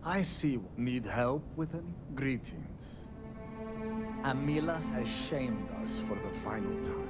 I see. Need help with any? Greetings. Amila has shamed us for the final time.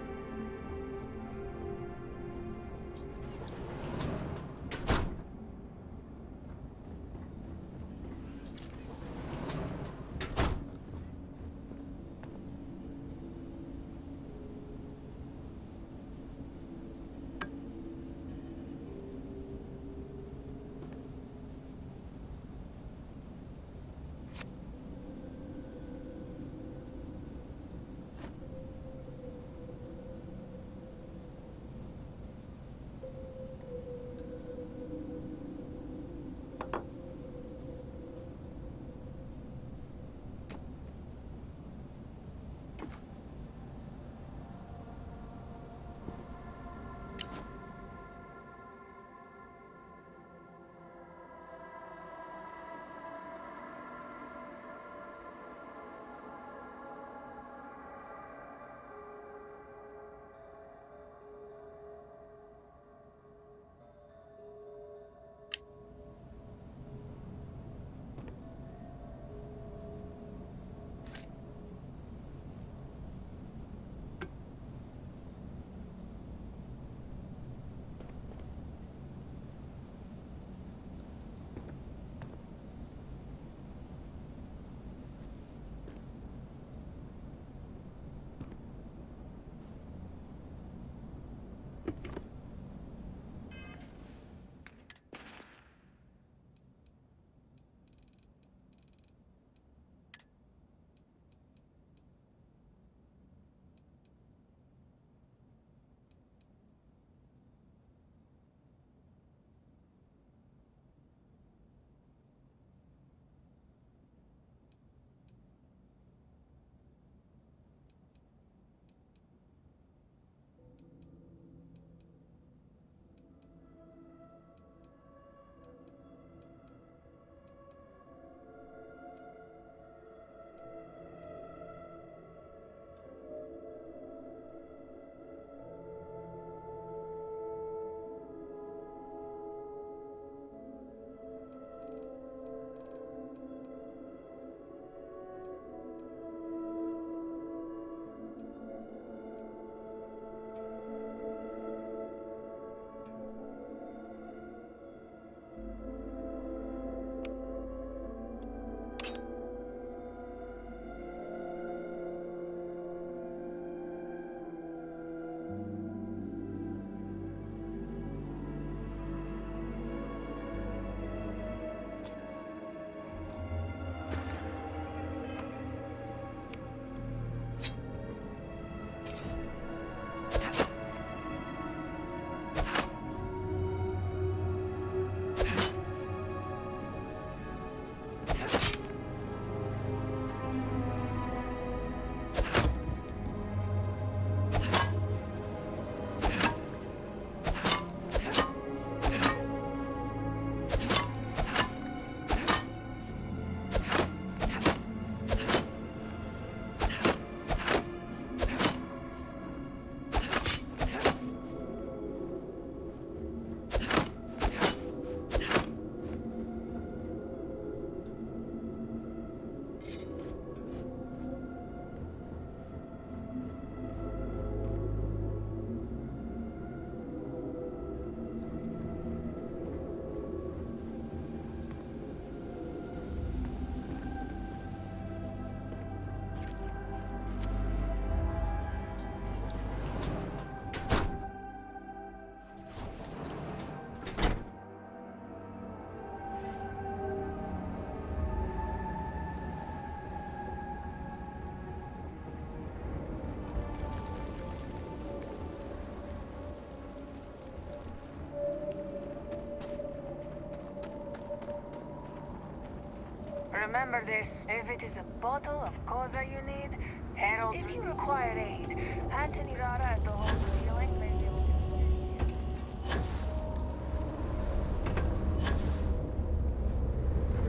Remember this. If it is a bottle of Koza you need, Herald. If you require aid, Anthony Rara at the home ceiling may be able to...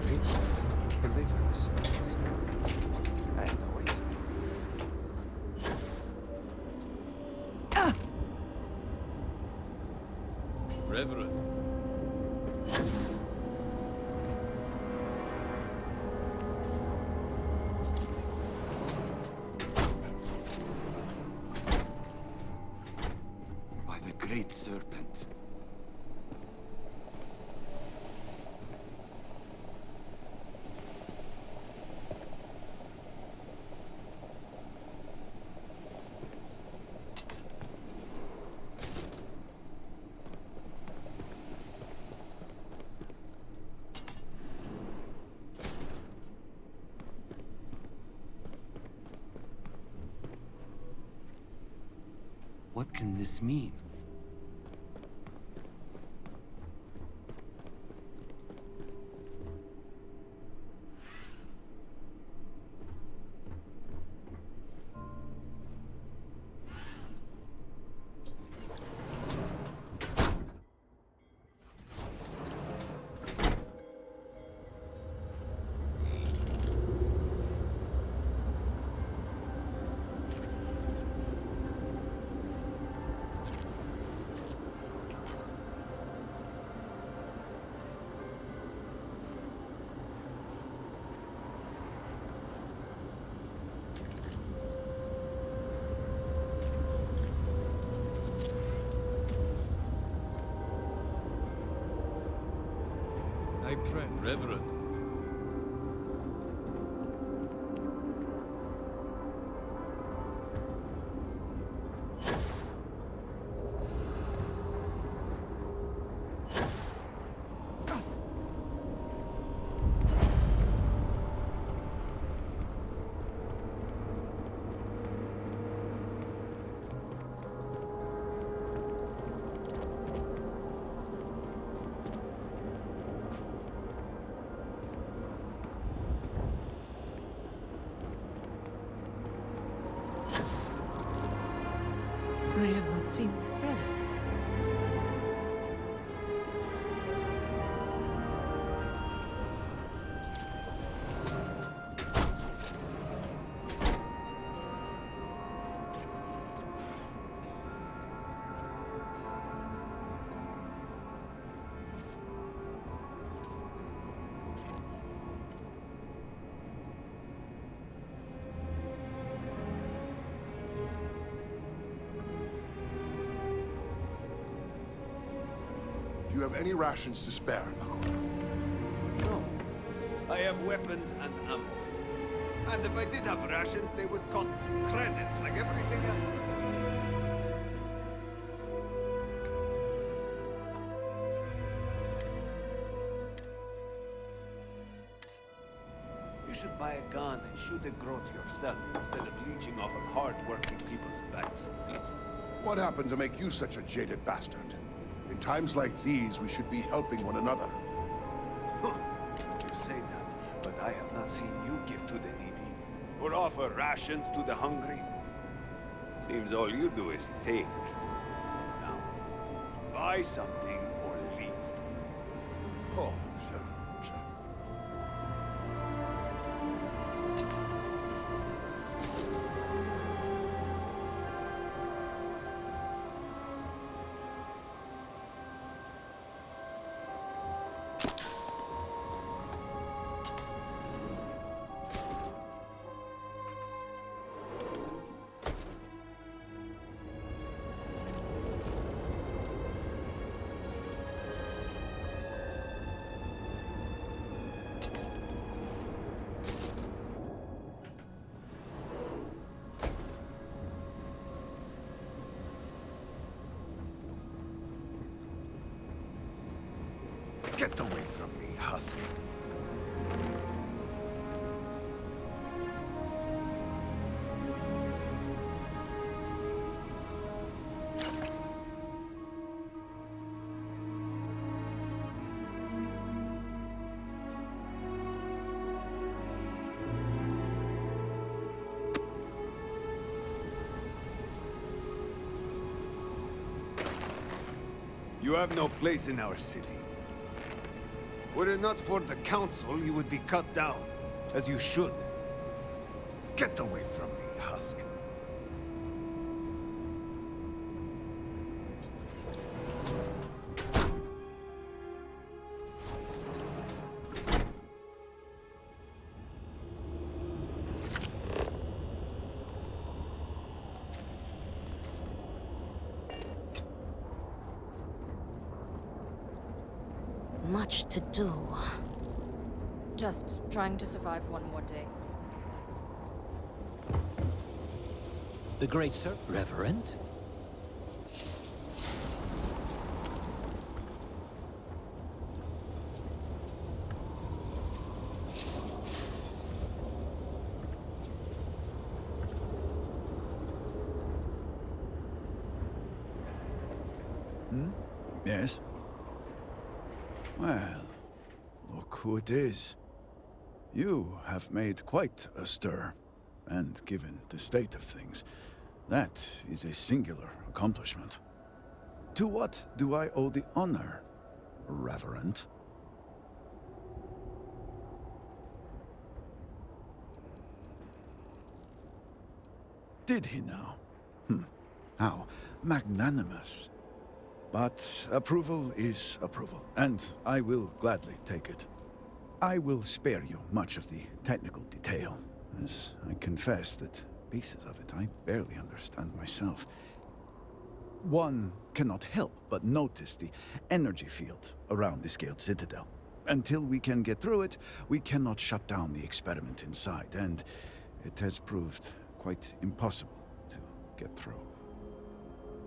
Great servant, deliver us. I know it. Reverend. serpent. What can this mean? I pray, Reverend. I have not seen my brother. Do you have any rations to spare, Makora? No. I have weapons and ammo. And if I did have rations, they would cost credits like everything else. You should buy a gun and shoot a growth yourself instead of leeching off of hard-working people's backs. What happened to make you such a jaded bastard? In times like these, we should be helping one another. You say that, but I have not seen you give to the needy, or offer rations to the hungry. Seems all you do is take. Now, buy something or leave. Oh, Get away from me, husk. You have no place in our city. Were it not for the council, you would be cut down, as you should. Get away from me, husk. Much to do. Just trying to survive one more day. The great sir, Reverend? Yes? Well, look who it is. You have made quite a stir, and given the state of things, that is a singular accomplishment. To what do I owe the honor, Reverend? Did he now? How magnanimous. But approval is approval, and I will gladly take it. I will spare you much of the technical detail, as I confess that pieces of it I barely understand myself. One cannot help but notice the energy field around the Scaled Citadel. Until we can get through it, we cannot shut down the experiment inside, and it has proved quite impossible to get through.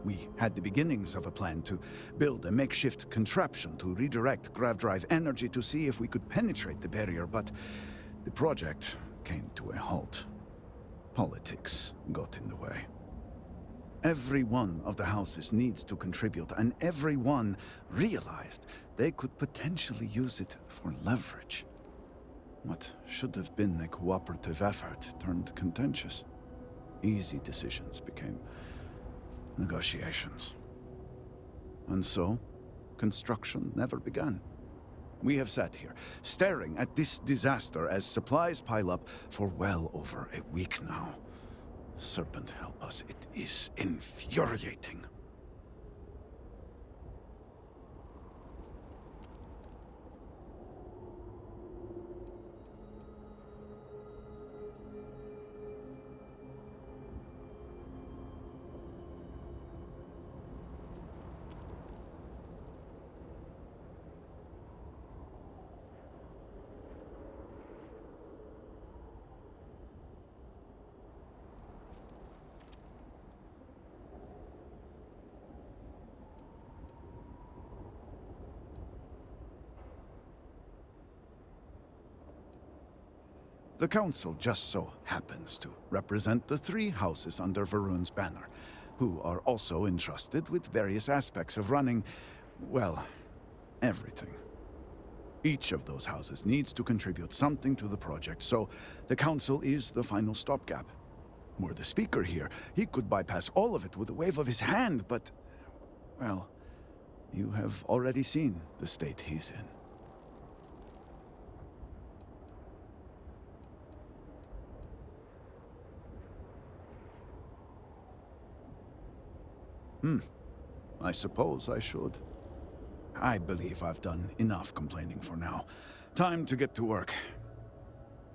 We had the beginnings of a plan to build a makeshift contraption to redirect grav drive energy to see if we could penetrate the barrier, but the project came to a halt. Politics got in the way. Every one of the houses needs to contribute, and every one realized they could potentially use it for leverage. What should have been a cooperative effort turned contentious. Easy decisions became negotiations. And so, construction never began. We have sat here, staring at this disaster as supplies pile up for well over a week now. Serpent help us, it is infuriating. The Council just so happens to represent the 3 houses under Varun's banner, who are also entrusted with various aspects of running, well, everything. Each of those houses needs to contribute something to the project, so the Council is the final stopgap. Were the Speaker here, he could bypass all of it with a wave of his hand, but, well, you have already seen the state he's in. I suppose I should. I believe I've done enough complaining for now. Time to get to work.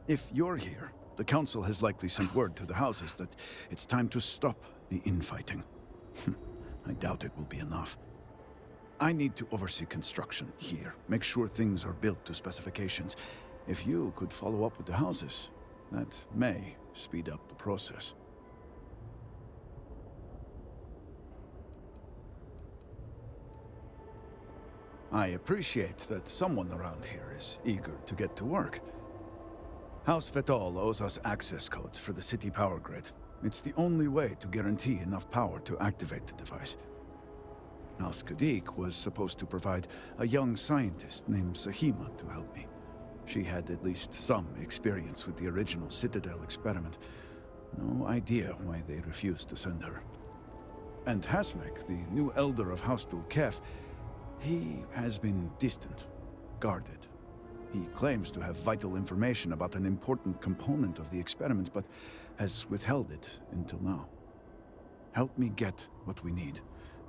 If you're here, the Council has likely sent word to the houses that it's time to stop the infighting. I doubt it will be enough. I need to oversee construction here, make sure things are built to specifications. If you could follow up with the houses, that may speed up the process. I appreciate that someone around here is eager to get to work. House Vetal owes us access codes for the city power grid. It's the only way to guarantee enough power to activate the device. House Kadik was supposed to provide a young scientist named Sahima to help me. She had at least some experience with the original Citadel experiment. No idea why they refused to send her. And Hasmek, the new elder of House Dulkef, he has been distant, guarded. He claims to have vital information about an important component of the experiment, but has withheld it until now. Help me get what we need,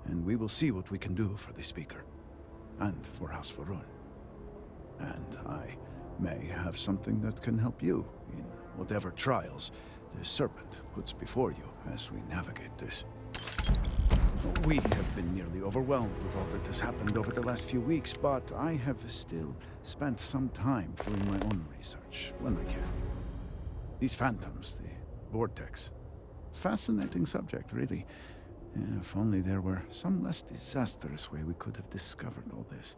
and we will see what we can do for the Speaker, and for House Varun. And I may have something that can help you in whatever trials the Serpent puts before you as we navigate this. We have been nearly overwhelmed with all that has happened over the last few weeks, but I have still spent some time doing my own research when I can. These phantoms, the vortex. Fascinating subject, really. If only there were some less disastrous way we could have discovered all this.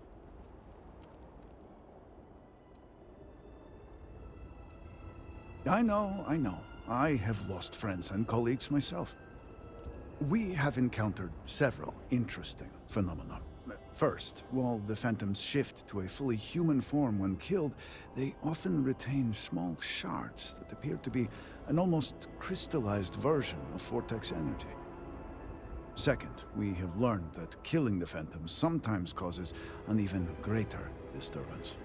I know. I have lost friends and colleagues myself. We have encountered several interesting phenomena. First, while the phantoms shift to a fully human form when killed, they often retain small shards that appear to be an almost crystallized version of vortex energy. Second, we have learned that killing the phantoms sometimes causes an even greater disturbance.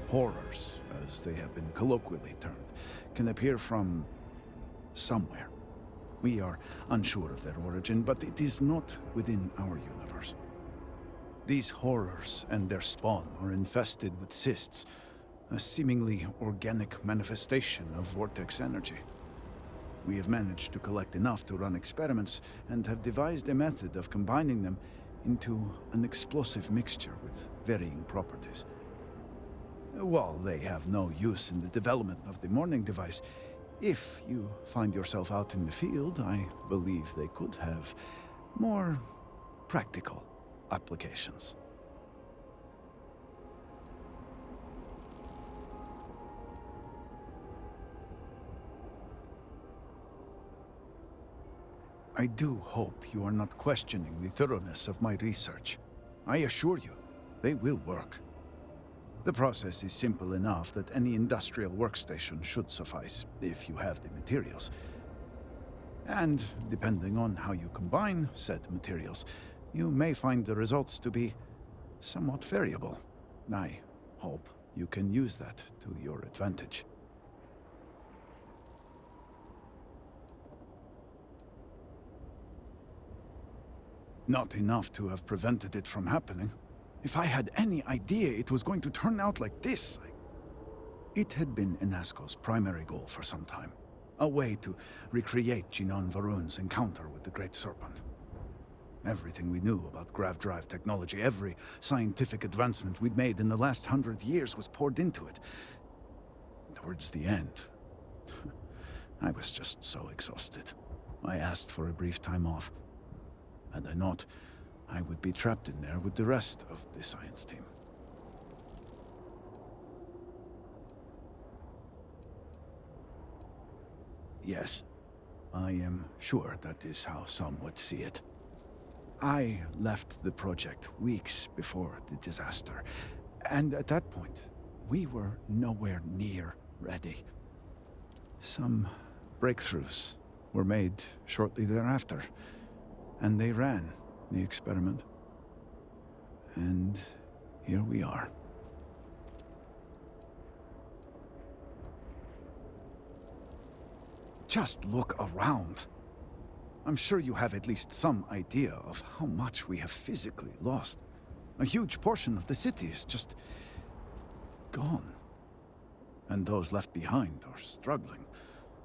Horrors, as they have been colloquially termed, can appear from somewhere. We are unsure of their origin, but it is not within our universe. These horrors and their spawn are infested with cysts, a seemingly organic manifestation of vortex energy. We have managed to collect enough to run experiments and have devised a method of combining them into an explosive mixture with varying properties. While they have no use in the development of the morning device, if you find yourself out in the field, I believe they could have more practical applications. I do hope you are not questioning the thoroughness of my research. I assure you, they will work. The process is simple enough that any industrial workstation should suffice, if you have the materials. And depending on how you combine said materials, you may find the results to be somewhat variable. I hope you can use that to your advantage. Not enough to have prevented it from happening. If I had any idea it was going to turn out like this, It had been Inasco's primary goal for some time. A way to recreate Jinan Varun's encounter with the Great Serpent. Everything we knew about grav drive technology, every scientific advancement we'd made in the last 100 years was poured into it. Towards the end, I was just so exhausted. I asked for a brief time off. Had I not, I would be trapped in there with the rest of the science team. Yes, I am sure that is how some would see it. I left the project weeks before the disaster, and at that point, we were nowhere near ready. Some breakthroughs were made shortly thereafter, and they ran the experiment. And here we are. Just look around. I'm sure you have at least some idea of how much we have physically lost. A huge portion of the city is just gone. And those left behind are struggling.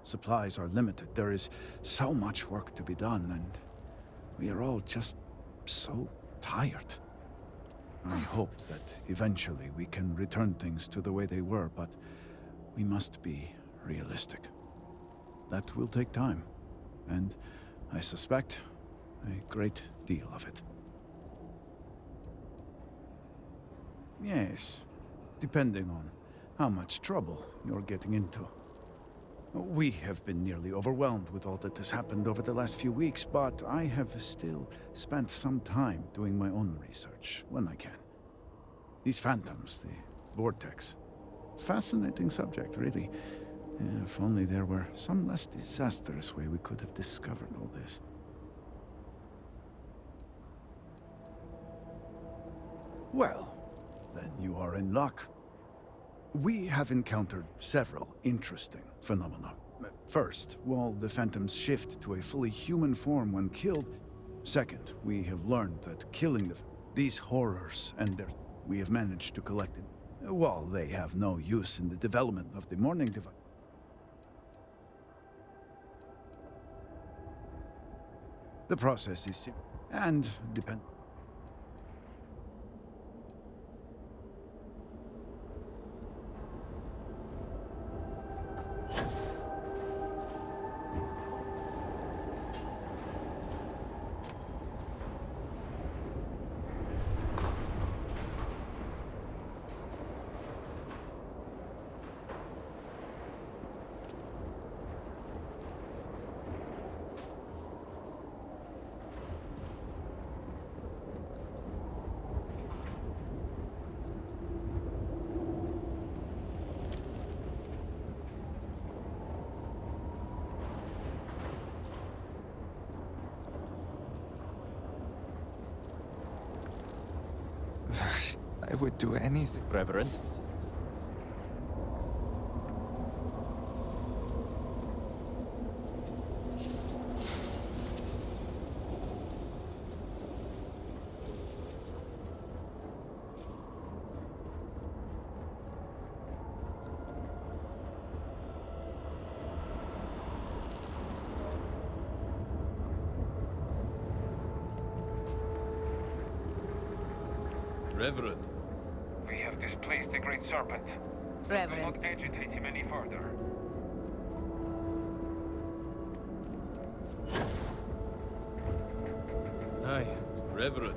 Supplies are limited. There is so much work to be done, and we are all just so tired. I hope that eventually we can return things to the way they were, but we must be realistic. That will take time, and I suspect a great deal of it. Yes, depending on how much trouble you're getting into. We have been nearly overwhelmed with all that has happened over the last few weeks, but I have still spent some time doing my own research when I can. These phantoms, the vortex. Fascinating subject, really. If only there were some less disastrous way we could have discovered all this. Well, then you are in luck. We have encountered several interesting phenomena. First, while the phantoms shift to a fully human form when killed. Second, we have learned that killing these horrors and their... we have managed to collect them. While they have no use in the development of the morning device. The process is simple. And depend. I would do anything, Reverend. Reverend. We have displaced the Great Serpent. So do not agitate him any further. Aye, Reverend.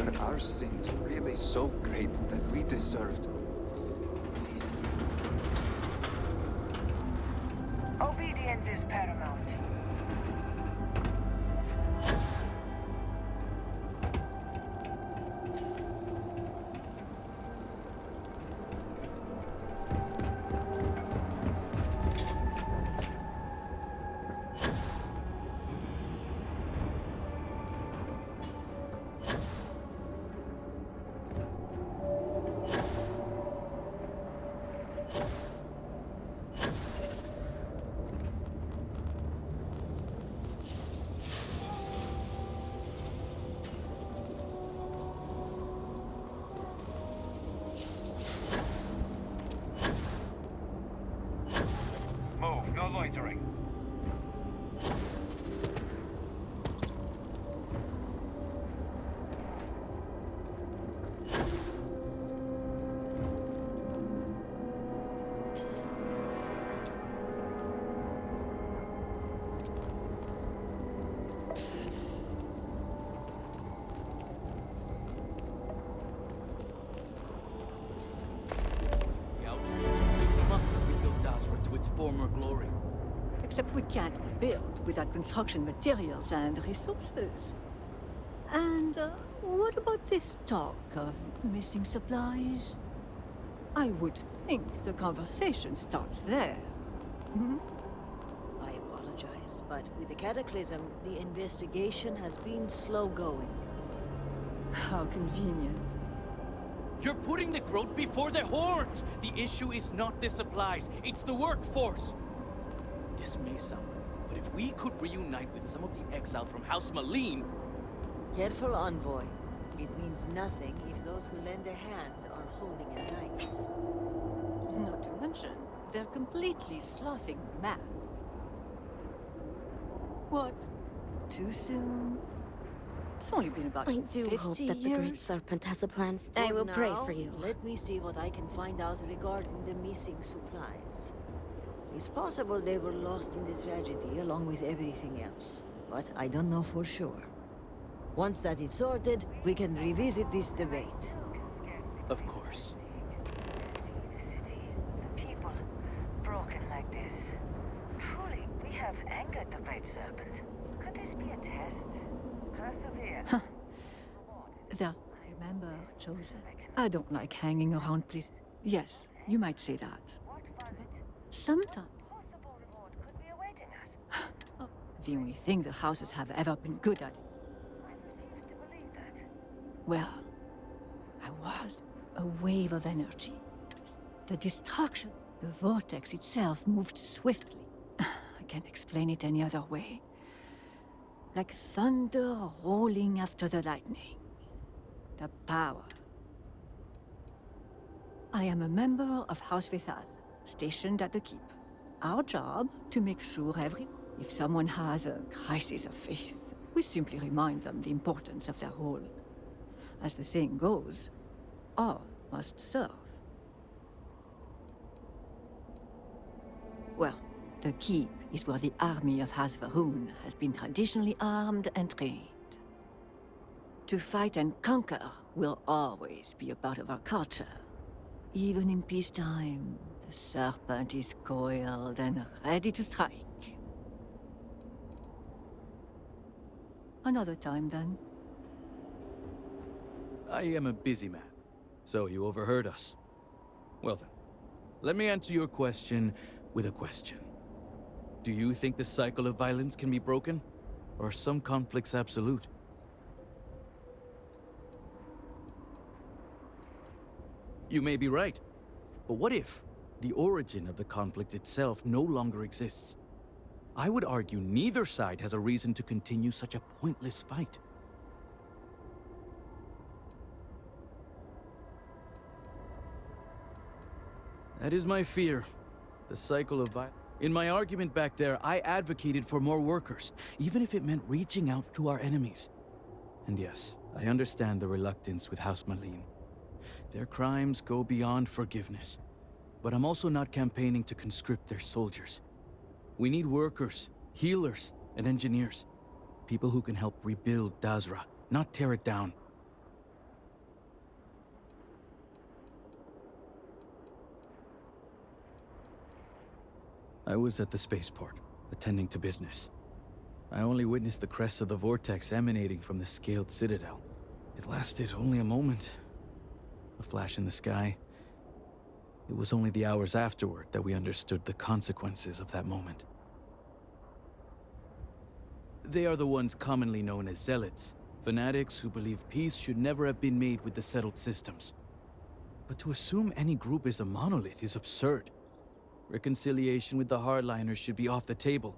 Were our sins really so great that we deserved this? Obedience is paramount. Move, no loitering. The outside must rebuild Dasra to its former glory. Except we can't build without construction materials and resources. And what about this talk of missing supplies? I would think the conversation starts there. Hmm? I apologize, but with the Cataclysm, the investigation has been slow going. How convenient. You're putting the growth before the horns! The issue is not the supplies, it's the workforce! This may sound weird, but if we could reunite with some of the exiled from House Maleen... Careful, Envoy. It means nothing if those who lend a hand are holding a knife. Not to mention, they're completely sloughing mad. What? Too soon? It's only been about I do 50 hope that the Great years. Serpent has a plan. I For will pray now, for you. Let me see what I can find out regarding the missing supplies. It's possible they were lost in the tragedy along with everything else, but I don't know for sure. Once that is sorted, we can revisit this debate. Of course. The people, broken like this. Truly, we have angered the Great Serpent. Could this be a test? Persevere. There's... Remember, Chosen, I don't like hanging around, please. Yes, you might say that. Sometimes... The only thing the houses have ever been good at. Well, I was a wave of energy. The destruction, the vortex itself moved swiftly. I can't explain it any other way. Like thunder rolling after the lightning. The power. I am a member of House Vithal, stationed at the keep. Our job, to make sure if someone has a crisis of faith, we simply remind them the importance of their role. As the saying goes, all must serve. Well, the keep is where the army of Hasvaroon has been traditionally armed and trained. To fight and conquer will always be a part of our culture. Even in peacetime, the serpent is coiled and ready to strike. Another time, then. I am a busy man, so you overheard us. Well then, let me answer your question with a question. Do you think the cycle of violence can be broken? Or are some conflicts absolute? You may be right, but what if the origin of the conflict itself no longer exists? I would argue neither side has a reason to continue such a pointless fight. That is my fear. The cycle of violence. In my argument back there, I advocated for more workers, even if it meant reaching out to our enemies. And yes, I understand the reluctance with House Malin. Their crimes go beyond forgiveness. But I'm also not campaigning to conscript their soldiers. We need workers, healers, and engineers. People who can help rebuild Dazra, not tear it down. I was at the spaceport, attending to business. I only witnessed the crest of the vortex emanating from the scaled citadel. It lasted only a moment. A flash in the sky. It was only the hours afterward that we understood the consequences of that moment. They are the ones commonly known as Zealots, fanatics who believe peace should never have been made with the settled systems. But to assume any group is a monolith is absurd. Reconciliation with the hardliners should be off the table,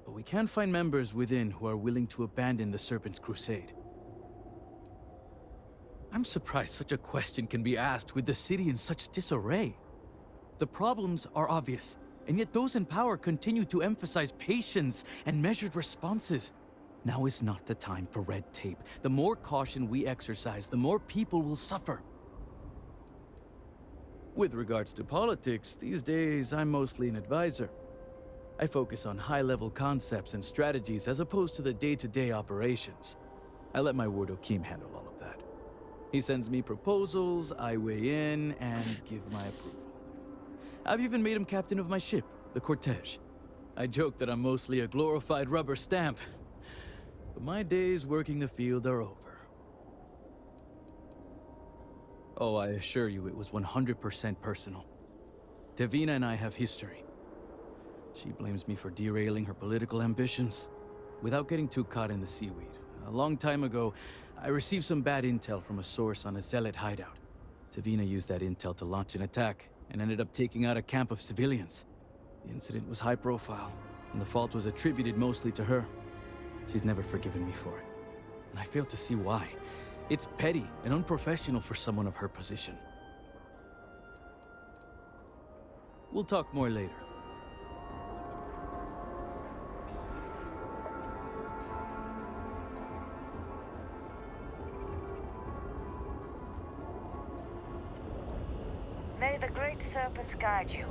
but we can find members within who are willing to abandon the Serpent's crusade. I'm surprised such a question can be asked with the city in such disarray. The problems are obvious, and yet those in power continue to emphasize patience and measured responses. Now is not the time for red tape. The more caution we exercise, the more people will suffer. With regards to politics, these days I'm mostly an advisor. I focus on high-level concepts and strategies as opposed to the day-to-day operations. I let my ward Okeem handle all of that. He sends me proposals, I weigh in, and give my approval. I've even made him captain of my ship, the Cortege. I joke that I'm mostly a glorified rubber stamp, but my days working the field are over. Oh, I assure you it was 100% personal. Tevina and I have history. She blames me for derailing her political ambitions. Without getting too caught in the seaweed, a long time ago, I received some bad intel from a source on a zealot hideout. Tevina used that intel to launch an attack, and ended up taking out a camp of civilians. The incident was high profile, and the fault was attributed mostly to her. She's never forgiven me for it, and I fail to see why. It's petty and unprofessional for someone of her position. We'll talk more later. Serpent guide you.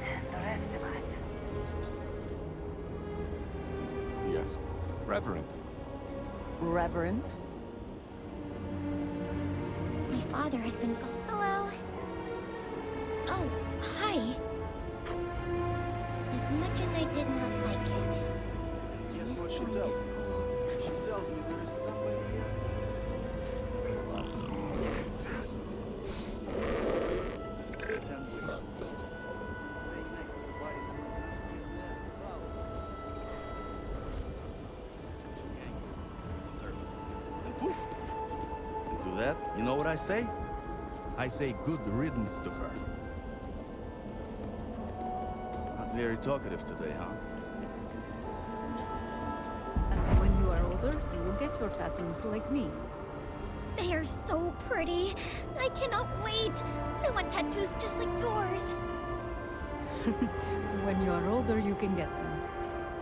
And the rest of us. Yes, Reverend. Reverend? My father has been gone. Hello. Oh, hi. As much as I did not like it, I miss going to school. She tells me there is somebody else. And poof! And to that, you know what I say? I say good riddance to her. Not very talkative today, huh? And when you are older, you will get your tattoos like me. They are so pretty. I cannot wait. I want tattoos just like yours. When you are older, you can get them.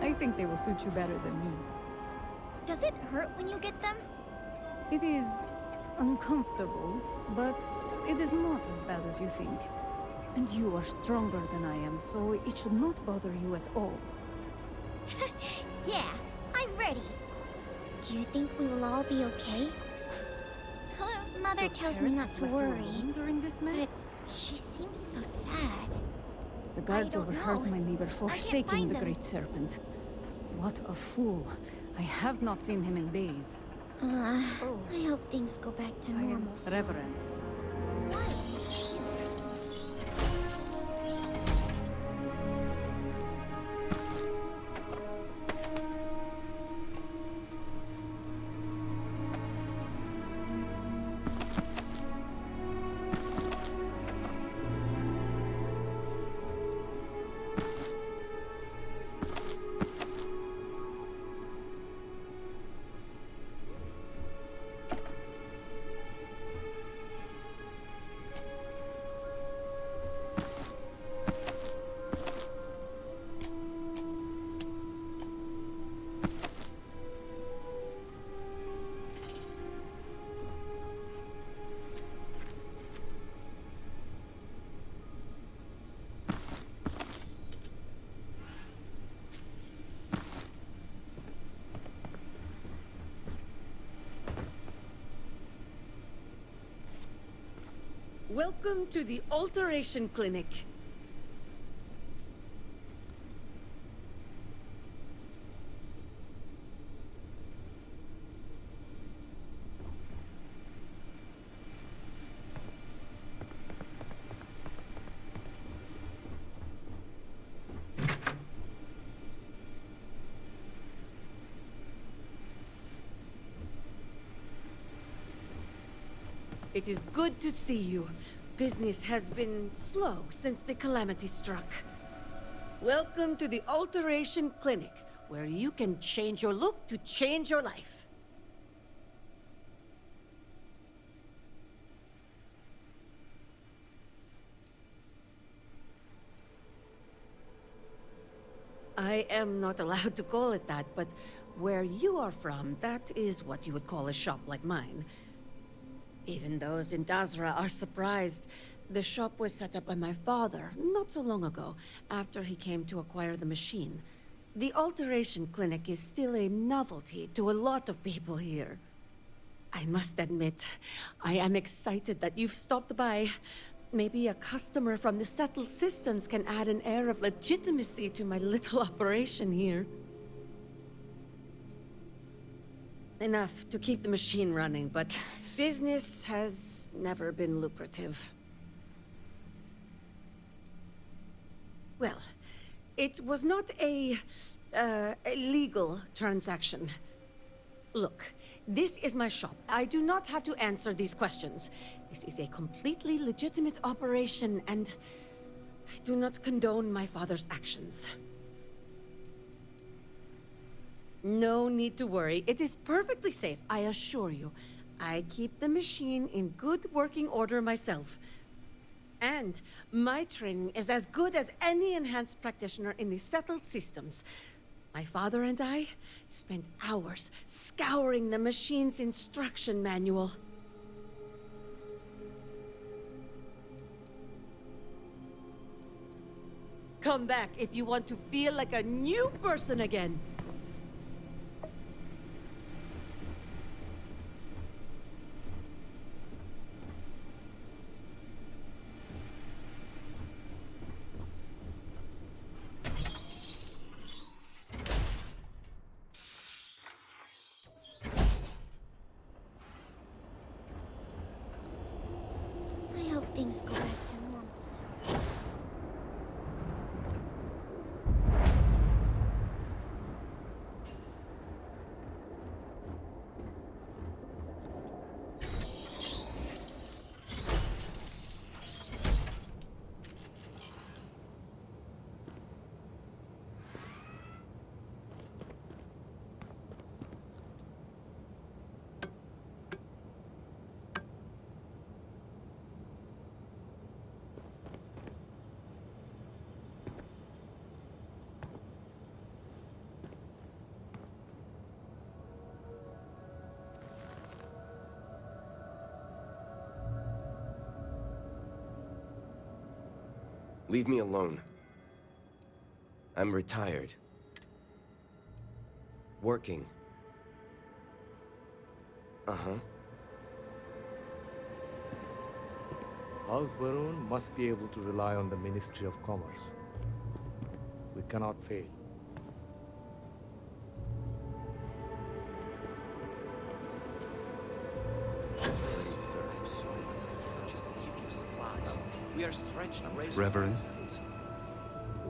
I think they will suit you better than me. Does it hurt when you get them? It is uncomfortable, but it is not as bad as you think. And you are stronger than I am, so it should not bother you at all. Yeah, I'm ready. Do you think we will all be okay? Mother tells me not to worry. During this mess? But she seems so sad. The guards overheard my neighbor forsaking the them. Great Serpent. What a fool. I have not seen him in days. I hope things go back to normal soon. Reverend. Welcome to the Alteration Clinic. It is good to see you. Business has been slow since the calamity struck. Welcome to the Alteration Clinic, where you can change your look to change your life. I am not allowed to call it that, but where you are from, that is what you would call a shop like mine. Even those in Dazra are surprised. The shop was set up by my father not so long ago, after he came to acquire the machine. The Alteration Clinic is still a novelty to a lot of people here. I must admit, I am excited that you've stopped by. Maybe a customer from the settled systems can add an air of legitimacy to my little operation here. Enough to keep the machine running, but business has never been lucrative. Well, it was not a legal transaction. Look, this is my shop. I do not have to answer these questions. This is a completely legitimate operation, and I do not condone my father's actions. No need to worry. It is perfectly safe, I assure you. I keep the machine in good working order myself. And my training is as good as any enhanced practitioner in the settled systems. My father and I spent hours scouring the machine's instruction manual. Come back if you want to feel like a new person again. I hope things go back to normal soon. Leave me alone. I'm retired. Working. Uh-huh. House Varun must be able to rely on the Ministry of Commerce. We cannot fail. We are stretched to raise Reverend?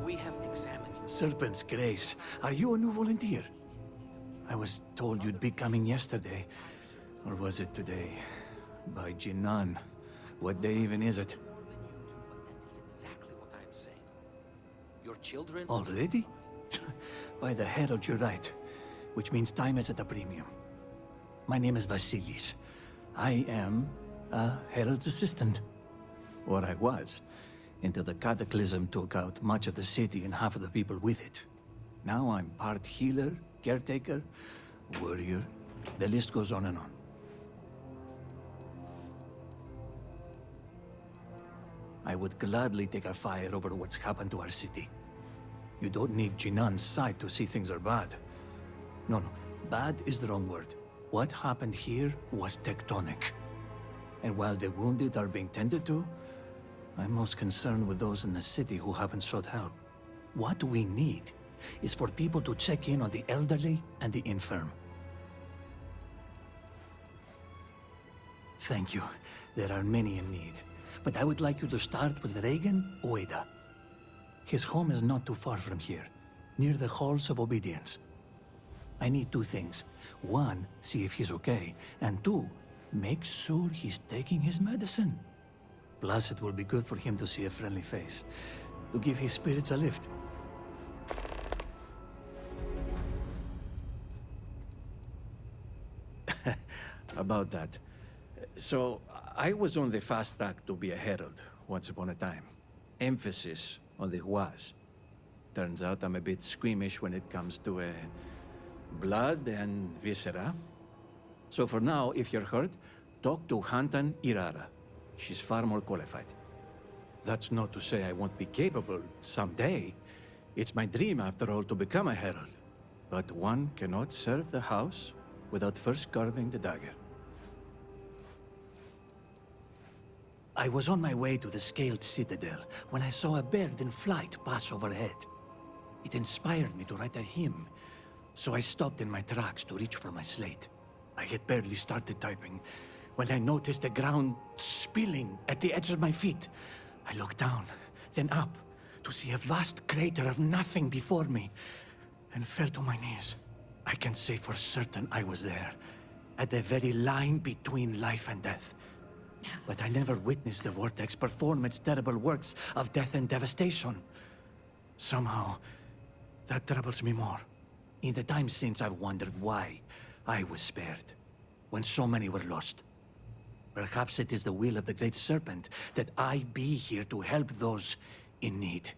We have examined. Serpent's Grace, are you a new volunteer? I was told you'd be coming yesterday. Or was it today? By Jinan. What day even is it? That is exactly what I'm saying. Your children... Already? By the Herald, you're right. Which means time is at a premium. My name is Vasilis. I am a Herald's assistant. Or I was, until the cataclysm took out much of the city and half of the people with it. Now I'm part healer, caretaker, warrior. The list goes on and on. I would gladly take a fire over what's happened to our city. You don't need Jinan's side to see things are bad. No, bad is the wrong word. What happened here was tectonic. And while the wounded are being tended to, I'm most concerned with those in the city who haven't sought help. What we need is for people to check in on the elderly and the infirm. Thank you. There are many in need. But I would like you to start with Reagan Ueda. His home is not too far from here, near the Halls of Obedience. I need two things. One, see if he's okay. And two, make sure he's taking his medicine. Plus, it will be good for him to see a friendly face, to give his spirits a lift. About that. So, I was on the fast track to be a herald once upon a time. Emphasis on the was. Turns out I'm a bit squeamish when it comes to blood and viscera. So for now, if you're hurt, talk to Hantan Irara. She's far more qualified. That's not to say I won't be capable someday. It's my dream, after all, to become a herald. But one cannot serve the house without first carving the dagger. I was on my way to the Scaled Citadel when I saw a bird in flight pass overhead. It inspired me to write a hymn, so I stopped in my tracks to reach for my slate. I had barely started typing when I noticed the ground spilling at the edge of my feet. I looked down, then up, to see a vast crater of nothing before me, and fell to my knees. I can say for certain I was there, at the very line between life and death. But I never witnessed the Vortex perform its terrible works of death and devastation. Somehow, that troubles me more. In the time since, I've wondered why I was spared, when so many were lost. Perhaps it is the will of the Great Serpent that I be here to help those in need.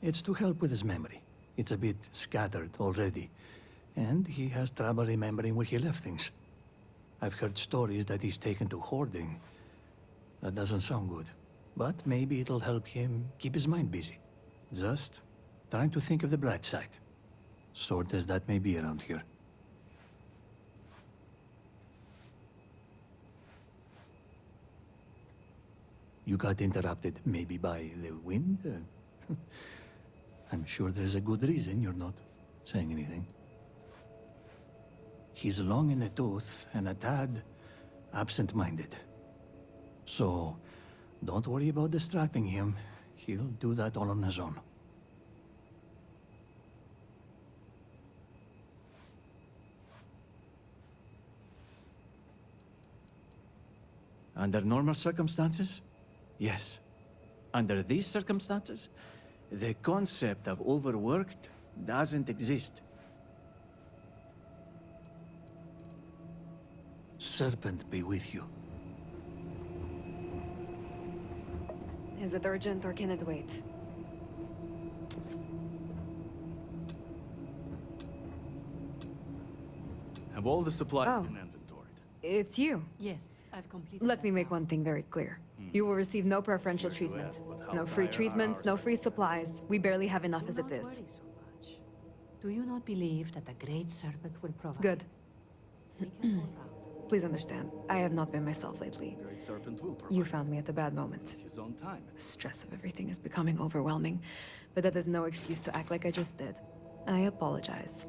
It's to help with his memory. It's a bit scattered already, and he has trouble remembering where he left things. I've heard stories that he's taken to hoarding. That doesn't sound good, but maybe it'll help him keep his mind busy. Just trying to think of the bright side. Sort as that may be around here. You got interrupted maybe by the wind? I'm sure there's a good reason you're not saying anything. He's long in the tooth and a tad absent-minded. So, don't worry about distracting him. He'll do that all on his own. Under normal circumstances? Yes. Under these circumstances, the concept of overworked doesn't exist. Serpent be with you. Is it urgent or can it wait? Have all the supplies Oh. been inventoried? It's you. Yes, I've completed. Let me make one thing very clear. You will receive no preferential treatment. No free treatments, no free supplies. We barely have enough as it is. Do you not believe that the Great Serpent will provide? Good. Please understand, I have not been myself lately. Great Serpent will provide. You found me at a bad moment. His own time. The stress of everything is becoming overwhelming, but that is no excuse to act like I just did. I apologize.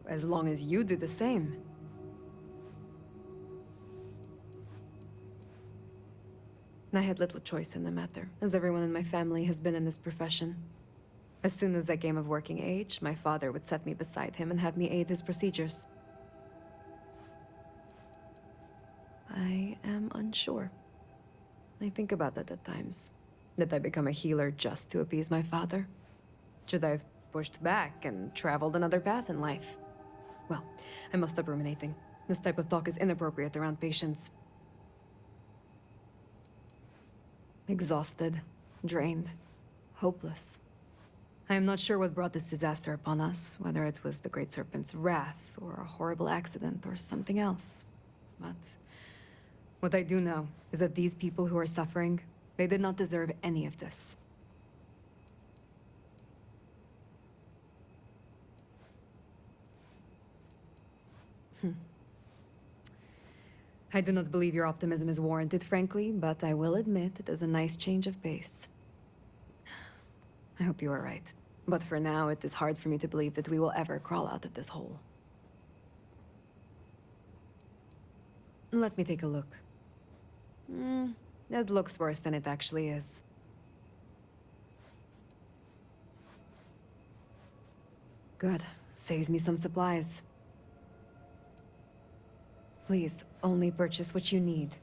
As long as you do the same. I had little choice in the matter, as everyone in my family has been in this profession. As soon as I came of working age, my father would set me beside him and have me aid his procedures. I am unsure. I think about that at times. Did I become a healer just to appease my father? Should I have pushed back and traveled another path in life? Well, I must stop ruminating. This type of talk is inappropriate around patients. Exhausted, drained, hopeless. I am not sure what brought this disaster upon us, whether it was the Great Serpent's wrath, or a horrible accident, or something else. But what I do know is that these people who are suffering, they did not deserve any of this. I do not believe your optimism is warranted, frankly, but I will admit it is a nice change of pace. I hope you are right. But for now, it is hard for me to believe that we will ever crawl out of this hole. Let me take a look. It looks worse than it actually is. Good. Saves me some supplies. Please, only purchase what you need.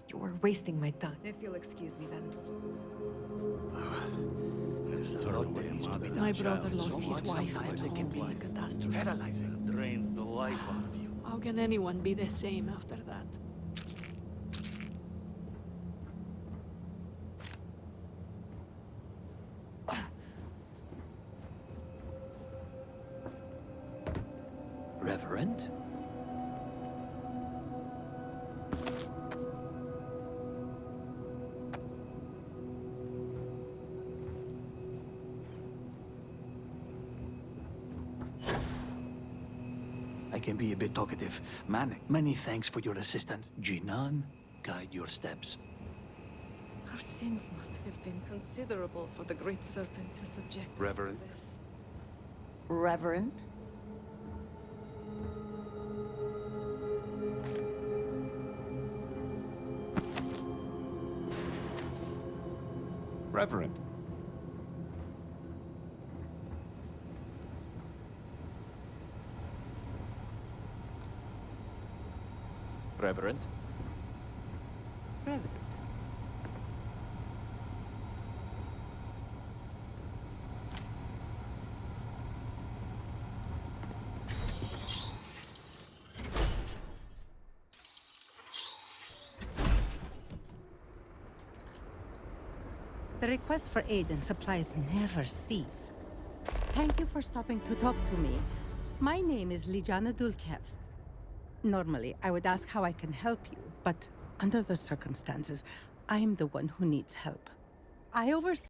You're wasting my time. If you'll excuse me then. Turn away, mother. My brother lost his wife at home in a catastrophe. Paralyzing. Drains the life out of you. How can anyone be the same after that? Reverend? I can be a bit talkative. Many thanks for your assistance. Jinan, guide your steps. Our sins must have been considerable for the Great Serpent to subject us Reverend. to this. Reverend? Reverend. Reverend? Reverend. The requests for aid and supplies never cease. Thank you for stopping to talk to me. My name is Lijana Dulkev. Normally, I would ask how I can help you, but under the circumstances, I'm the one who needs help. I oversee